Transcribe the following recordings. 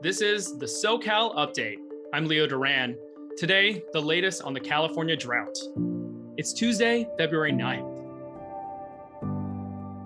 This is the SoCal Update. I'm Leo Duran. Today, the latest on the California drought. It's Tuesday, February 9th.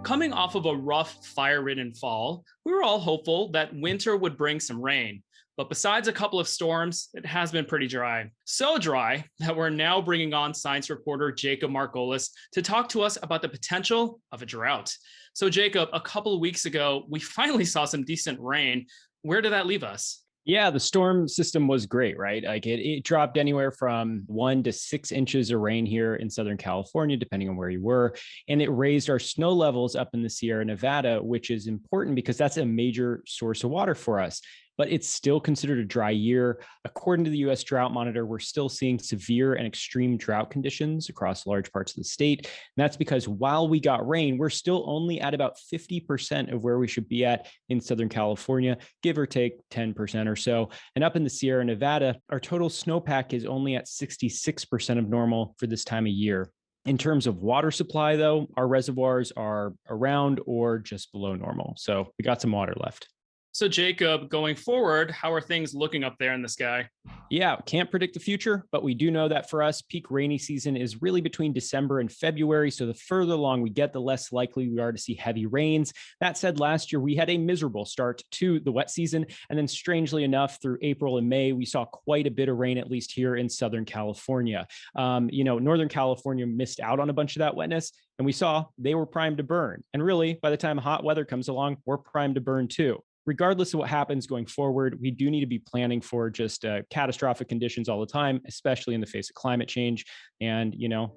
Coming off of a rough, fire-ridden fall, we were all hopeful that winter would bring some rain. But besides a couple of storms, it has been pretty dry. So dry that we're now bringing on science reporter Jacob Margolis to talk to us about the potential of a drought. So Jacob, a couple of weeks ago, we finally saw some decent rain. Where did that leave us? Yeah, the storm system was great, right? Like it dropped anywhere from 1 to 6 inches of rain here in Southern California, depending on where you were. And it raised our snow levels up in the Sierra Nevada, which is important because that's a major source of water for us. But it's still considered a dry year. According to the US Drought Monitor, we're still seeing severe and extreme drought conditions across large parts of the state. And that's because while we got rain, we're still only at about 50% of where we should be at in Southern California, give or take 10% or so. And up in the Sierra Nevada, our total snowpack is only at 66% of normal for this time of year. In terms of water supply, though, our reservoirs are around or just below normal. So we got some water left. So Jacob, going forward, how are things looking up there in the sky? Yeah, can't predict the future, but we do know that for us, peak rainy season is really between December and February. So the further along we get, the less likely we are to see heavy rains. That said, last year we had a miserable start to the wet season. And then strangely enough, through April and May, we saw quite a bit of rain, at least here in Southern California. Northern California missed out on a bunch of that wetness. And we saw they were primed to burn. And really, by the time hot weather comes along, we're primed to burn too. Regardless of what happens going forward, we do need to be planning for just catastrophic conditions all the time, especially in the face of climate change. And,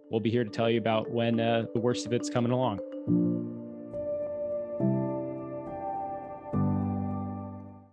we'll be here to tell you about when the worst of it's coming along.